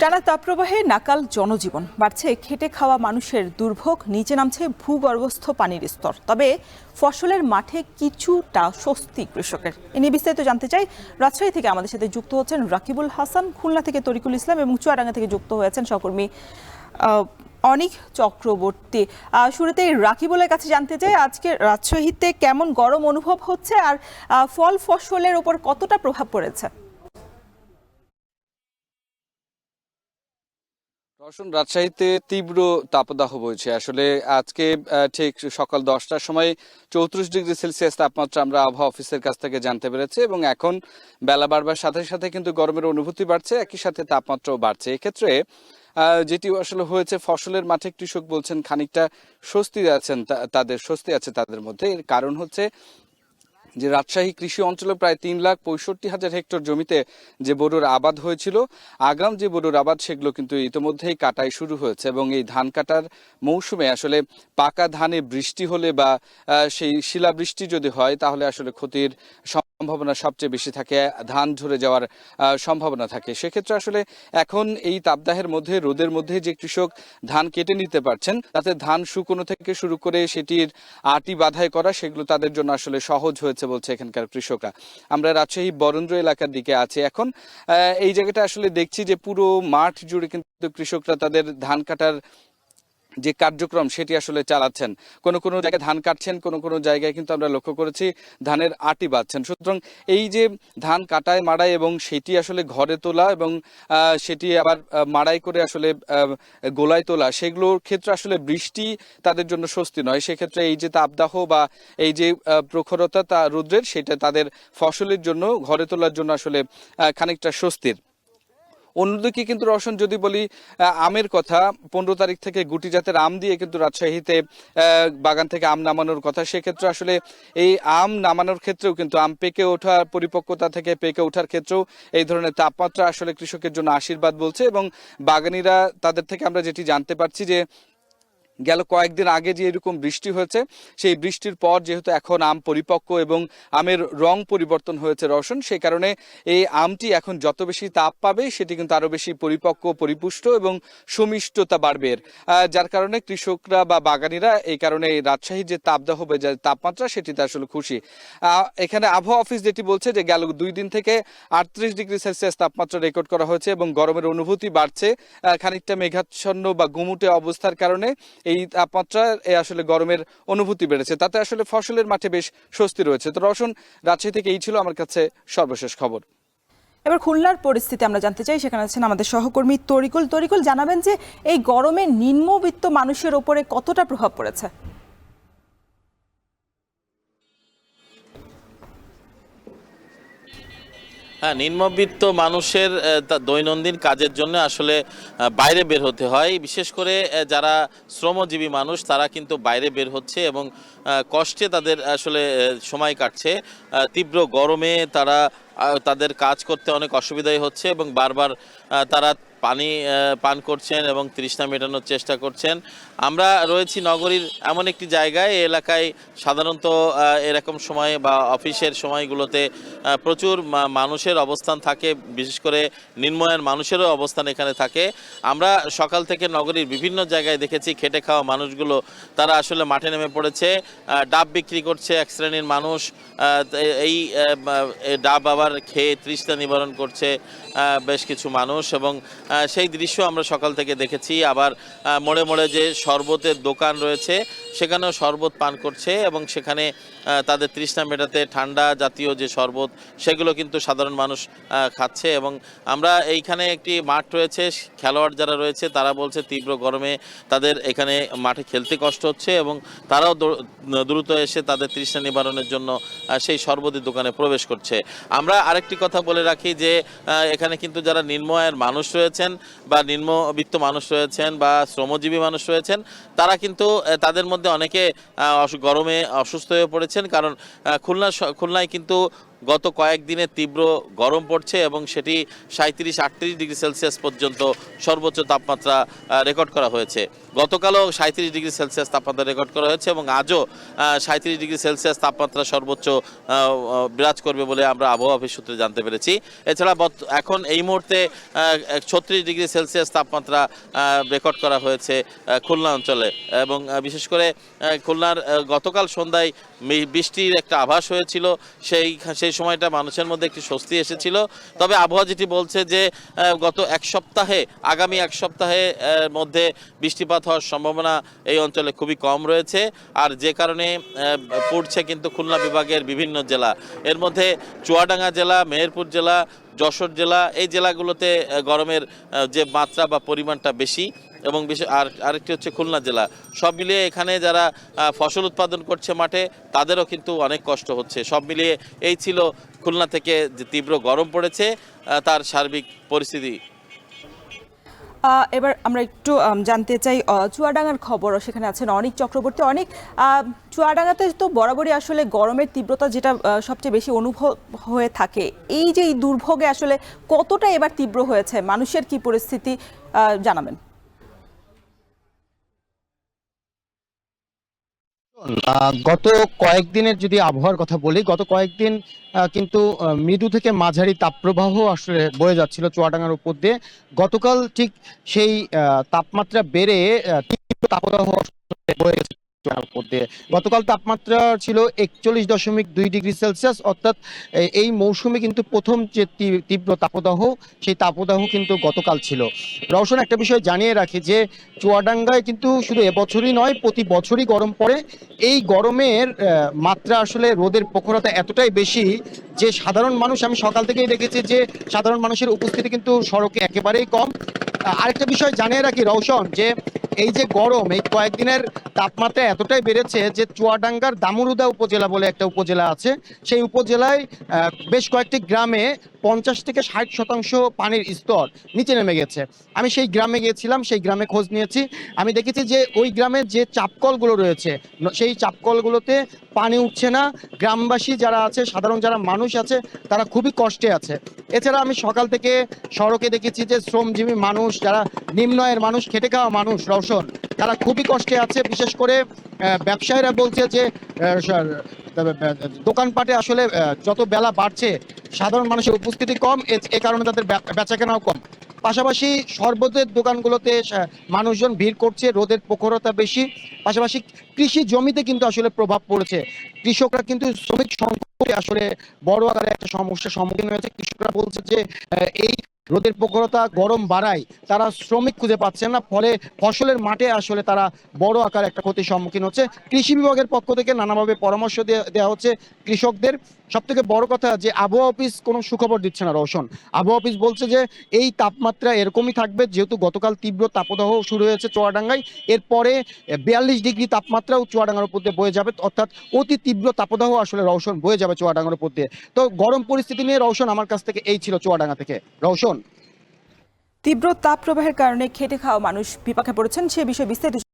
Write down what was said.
টানা তাপপ্রবাহে নাকাল জনজীবন, বাড়ছে খেটে খাওয়া মানুষের দুর্ভোগ, নিচে নামছে ভূগর্ভস্থ পানির স্তর। তবে ফসলের মাঠে কিছুটা স্বস্তি কৃষকের। এ নিয়ে বিস্তারিত জানতে চাই। রাজশাহী থেকে আমাদের সাথে যুক্ত হচ্ছেন রাকিবুল হাসান, খুলনা থেকে তরিকুল ইসলাম এবং চুয়াডাঙ্গা থেকে যুক্ত হয়েছেন সহকর্মী অনিক চক্রবর্তী। শুরুতেই রাকিবুলের কাছে জানতে চাই, আজকে রাজশাহীতে কেমন গরম অনুভব হচ্ছে আর ফল ফসলের উপর কতটা প্রভাব পড়েছে? রাজশাহীতে তীব্র তাপদাহ বইছে। আসলে আজকে ঠিক সকাল 10টার সময় 34°C তাপমাত্রা আমরা আবহাওয়া অফিসের কাছ থেকে জানতে পেরেছি এবং এখন বেলা বাড়বার সাথে সাথে কিন্তু গরমের অনুভূতি বাড়ছে, একই সাথে তাপমাত্রাও বাড়ছে। এক্ষেত্রে যেটি আসলে হয়েছে, ফসলের মাঠে কৃষক বলছেন খানিকটা স্বস্তি আছে তাদের মধ্যে। এর কারণ হচ্ছে যে রাজশাহী কৃষি অঞ্চলে প্রায় 3,65,000 হেক্টর জমিতে যে বোরোর আবাদ হয়েছিল, আগাম যে বোরোর আবাদ সেগুলো কিন্তু ইতিমধ্যেই কাটাই শুরু হয়েছে এবং এই ধান কাটার মৌসুমে আসলে পাকা ধানে বৃষ্টি হলে বা সেই শিলাবৃষ্টি যদি হয় তাহলে আসলে ক্ষতির সম্ভাবনা সবচেয়ে বেশি থাকে, ধান ঝরে যাওয়ার সম্ভাবনা থাকে। সেক্ষেত্রে আসলে এখন এই তাপদাহের মধ্যে, রোদের মধ্যে যে কৃষক ধান কেটে নিতে পারছেন, তাতে ধান শুকনো থেকে শুরু করে সেটির আটি বাধাই করা, সেগুলো তাদের জন্য আসলে সহজ হয়েছে বলছে এখানকার কৃষকরা। আমরা রাজশাহী বরেন্দ্র এলাকার দিকে আছি এখন। এই জায়গাটা আসলে দেখছি যে পুরো মাঠ জুড়ে কিন্তু কৃষকরা তাদের ধান কাটার যে কার্যক্রম সেটি আসলে চালাচ্ছেন। কোনো কোনো জায়গায় ধান কাটছেন, কোনো জায়গায় কিন্তু আমরা লক্ষ্য করেছি ধানের আটি বাঁধছেন। সুতরাং এই যে ধান কাটায় মাড়াই এবং সেটি আসলে ঘরে তোলা এবং সেটি আবার মাড়াই করে আসলে গোলায় তোলা, সেগুলোর ক্ষেত্রে আসলে বৃষ্টি তাদের জন্য স্বস্তি নয়। সেক্ষেত্রে এই যে তাপদাহ বা এই যে প্রখরতা রৌদ্রের, সেটা তাদের ফসলের জন্য, ঘরে তোলার জন্য আসলে খানিকটা স্বস্তির। অন্যদিকে কিন্তু রওশন, যদি বলি আমের কথা, 15 তারিখ থেকে গুটি জাতের আম দিয়ে কিন্তু রাজশাহীতে বাগান থেকে আম নামানোর কথা। সেক্ষেত্রে আসলে এই আম নামানোর ক্ষেত্রেও কিন্তু আম পেকে ওঠা, পরিপক্কতা থেকে পেকে ওঠার ক্ষেত্রেও এই ধরনের তাপমাত্রা আসলে কৃষকের জন্য আশীর্বাদ বলছে। এবং বাগানিরা, তাদের থেকে আমরা যেটি জানতে পারছি যে গেল কয়েকদিন আগে যে এরকম বৃষ্টি হয়েছে, সেই বৃষ্টির পর যেহেতু এখন আম পরিপক্ক এবং আমের রং পরিবর্তন হয়েছে রওশন, সেই কারণে এই আমটি এখন যত বেশি তাপ পাবে সেটি কিন্তু আরো বেশি পরিপক্ক, পরিপুষ্ট এবং সুমিষ্টতা বাড়বে। যার কারণে কৃষকরা বা বাগানিরা এই কারণে রাজশাহীর যে তাপদাহ বা যে তাপমাত্রা, সেটিতে আসলে খুশি। এখানে আবহাওয়া অফিস যেটি বলছে যে গেল 2 দিন থেকে 38°C তাপমাত্রা রেকর্ড করা হয়েছে এবং গরমের অনুভূতি বাড়ছে খানিকটা মেঘাচ্ছন্ন বা গুমুটে অবস্থার কারণে। এই তাপমাত্রা আসলে গরমের অনুভূতি বেড়েছে, তাতে আসলে ফসলের মাঠে বেশ স্বস্তি রয়েছে। তো রওশন, রাজশাহী থেকে এই ছিল আমার কাছে সর্বশেষ খবর। এবার খুলনার পরিস্থিতি আমরা জানতে চাই, সেখানে আছেন আমাদের সহকর্মী তরিকুল। জানাবেন যে এই গরমে নিম্নবিত্ত মানুষের ওপরে কতটা প্রভাব পড়েছে? হ্যাঁ, নিম্নবিত্ত মানুষের দৈনন্দিন কাজের জন্য আসলে বাইরে বের হতে হয়। বিশেষ করে যারা শ্রমজীবী মানুষ, তারা কিন্তু বাইরে বের হচ্ছে এবং কষ্টে তাদের আসলে সময় কাটছে। তীব্র গরমে তাদের কাজ করতে অনেক অসুবিধাই হচ্ছে এবং বারবার তারা পানি পান করছেন এবং তৃষ্ণা মেটানোর চেষ্টা করছেন। আমরা রয়েছি নগরীর এমন একটি জায়গায়, এই এলাকায় সাধারণত এরকম সময় বা অফিসের সময়গুলোতে প্রচুর মানুষের অবস্থান থাকে, বিশেষ করে নিম্নআয়ের মানুষেরও অবস্থান এখানে থাকে। আমরা সকাল থেকে নগরীর বিভিন্ন জায়গায় দেখেছি খেটে খাওয়া মানুষগুলো, তারা আসলে মাঠে নেমে পড়েছে, ডাব বিক্রি করছে এক শ্রেণীর মানুষ। এই ডাব আবার খেয়ে তৃষ্ণা নিবারণ করছে বেশ কিছু মানুষ এবং সেই দৃশ্য আমরা সকাল থেকে দেখেছি। আবার মোড়ে মোড়ে যে শরবতের দোকান রয়েছে, সেখানেও শরবত পান করছে এবং সেখানে তাদের তৃষ্ণা মেটাতে ঠান্ডা জাতীয় যে শরবত, সেগুলো কিন্তু সাধারণ মানুষ খাচ্ছে। এবং আমরা এইখানে একটি মাঠ রয়েছে, খেলোয়াড় যারা রয়েছে তারা বলছে তীব্র গরমে তাদের এখানে মাঠে খেলতে কষ্ট হচ্ছে এবং তারাও দ্রুত এসে তাদের তৃষ্ণা নিবারণের জন্য সেই শরবতের দোকানে প্রবেশ করছে। আমরা আরেকটি কথা বলে রাখি যে এখানে কিন্তু যারা নিম্ন আয়ের মানুষ রয়েছেন বা নিম্নবিত্ত মানুষ রয়েছেন বা শ্রমজীবী মানুষ রয়েছেন, তারা কিন্তু তাদের মধ্যে অনেকে গরমে অসুস্থ হয়ে পড়েছেন। কারণ খুলনায় কিন্তু গত কয়েকদিনে তীব্র গরম পড়ছে এবং সেটি 37-38 ডিগ্রি সেলসিয়াস পর্যন্ত সর্বোচ্চ তাপমাত্রা রেকর্ড করা হয়েছে। গতকালও 37 ডিগ্রি সেলসিয়াস তাপমাত্রা রেকর্ড করা হয়েছে এবং আজও 37 ডিগ্রি সেলসিয়াস তাপমাত্রা সর্বোচ্চ বিরাজ করবে বলে আমরা আবহাওয়া অফিস সূত্রে জানতে পেরেছি। এছাড়া এখন এই মুহূর্তে 36 ডিগ্রি সেলসিয়াস তাপমাত্রা রেকর্ড করা হয়েছে খুলনা অঞ্চলে এবং বিশেষ করে খুলনার গতকাল সন্ধ্যায় বৃষ্টির একটা আভাস হয়েছিল। সেই সময়টা মানুষের মধ্যে একটি স্বস্তি এসেছিল। তবে আবহাওয়া যেটি বলছে যে গত আগামী এক সপ্তাহে মধ্যে বৃষ্টিপাত হওয়ার সম্ভাবনা এই অঞ্চলে খুবই কম রয়েছে। আর যে কারণে পড়ছে কিন্তু খুলনা বিভাগের বিভিন্ন জেলা, এর মধ্যে চুয়াডাঙ্গা জেলা, মেহেরপুর জেলা, যশোর জেলা, এই জেলাগুলোতে গরমের যে মাত্রা বা পরিমাণটা বেশি এবং আরেকটি হচ্ছে খুলনা জেলা। সব মিলিয়ে এখানে যারা ফসল উৎপাদন করছে মাঠে তাদেরও কিন্তু অনেক কষ্ট হচ্ছে। সব মিলিয়ে এই ছিল খুলনা থেকে যে তীব্র গরম পড়েছে তার সার্বিক পরিস্থিতি। এবার আমরা একটু জানতে চাই চুয়াডাঙ্গার খবর। সেখানে আছেন অনিক চক্রবর্তী। অনেক, চুয়াডাঙ্গাতে তো বরাবরই আসলে গরমের তীব্রতা যেটা সবচেয়ে বেশি অনুভব হয়ে থাকে, এই যে এই দুর্ভোগে আসলে কতটা এবার তীব্র হয়েছে, মানুষের কি পরিস্থিতি জানাবেন? গত কয়েকদিনের যদি আবহাওয়ার কথা বলি, গত কয়েকদিন কিন্তু মৃদু থেকে মাঝারি তাপপ্রবাহ আসলে বয়ে যাচ্ছিল চুয়াডাঙ্গার উপর দিয়ে। গতকাল ঠিক সেই তাপমাত্রা বেড়ে তীব্র তাপদাহ বয়ে গেছে উপর দিয়ে। গতকাল তাপমাত্রা ছিল 41.2 ডিগ্রি সেলসিয়াস, অর্থাৎ এই মৌসুমে কিন্তু প্রথম যে তীব্র তাপদাহ, সেই তাপদাহ কিন্তু গতকাল ছিল। রওশন, একটা বিষয় জানিয়ে রাখি যে চুয়াডাঙ্গায় কিন্তু শুধু এবছরই নয়, প্রতি বছরই গরম পড়ে। এই গরমের মাত্রা আসলে রোদের প্রখরতা এতটাই বেশি যে সাধারণ মানুষ, আমি সকাল থেকেই দেখেছি যে সাধারণ মানুষের উপস্থিতি কিন্তু সড়কে একেবারেই কম। আরেকটা বিষয় জানিয়ে রাখি রওশন, যে এই যে গরম, এই কয়েকদিনের তাপমাত্রা এতটাই বেড়েছে যে চুয়াডাঙ্গার দামুরুদা উপজেলা বলে একটা উপজেলা আছে, সেই উপজেলায় বেশ কয়েকটি গ্রামে 50 থেকে 60% পানির স্তর নিচে নেমে গেছে। আমি সেই গ্রামে গিয়েছিলাম, সেই গ্রামে খোঁজ নিয়েছি। আমি দেখেছি যে ওই গ্রামে যে চাপকলগুলো রয়েছে, সেই চাপকলগুলোতে পানি উঠছে না। গ্রামবাসী যারা আছে, সাধারণ যারা মানুষ আছে, তারা খুবই কষ্টে আছে। এছাড়া আমি সকাল থেকে সড়কে দেখেছি যে শ্রমজীবী মানুষ, যারা নিম্ন আয়ের মানুষ, খেটে খাওয়া মানুষ রওশন, তারা খুবই কষ্টে আছে। বিশেষ করে ব্যবসায়ীরা বলছে যে দোকানপাটে আসলে যত বেলা বাড়ছে সাধারণ মানুষের উপস্থিতি কম, এ কারণে তাদের বেচাকেনাও কম। পাশাপাশি শরবতের দোকানগুলোতে মানুষজন ভিড় করছে, রোদের প্রখরতা বেশি। পাশাপাশি কৃষি জমিতে কিন্তু আসলে প্রভাব পড়েছে। কৃষকরা কিন্তু শ্রমিক সংকটে আসলে বড় আকারে একটা সমস্যার সম্মুখীন হয়েছে। কৃষকরা বলছে যে এই রোদের প্রখরতা, গরম বাড়ায় তারা শ্রমিক খুঁজে পাচ্ছেন না, ফলে ফসলের মাঠে আসলে তারা বড় আকারে একটা ক্ষতির সম্মুখীন হচ্ছে। কৃষি বিভাগের পক্ষ থেকে নানাভাবে পরামর্শ দেওয়া হচ্ছে কৃষকদের। সব থেকে বড় কথা যে আবহাওয়া অফিস কোনো সুখবর দিচ্ছে না রওশন। আবহাওয়া অফিস বলছে যে এই তাপমাত্রা এরকমই থাকবে, যেহেতু গতকাল তীব্র তাপদাহ শুরু হয়েছে চুয়াডাঙ্গায়। এরপরে 42 ডিগ্রি তাপমাত্রাও চুয়াডাঙ্গার উপর দিয়ে বয়ে যাবে, অর্থাৎ অতি তীব্র তাপদাহ আসলে রওশন বয়ে যাবে চুয়াডাঙ্গার উপর দিয়ে। তো গরম পরিস্থিতি নিয়ে রওশন, আমার কাছ থেকে এই ছিল চুয়াডাঙ্গা থেকে রওশন। তীব্র তাপ প্রবাহের কারণে খেটে খাওয়া মানুষ বিপাকে পড়েছেন, সে বিষয়ে বিস্তারিত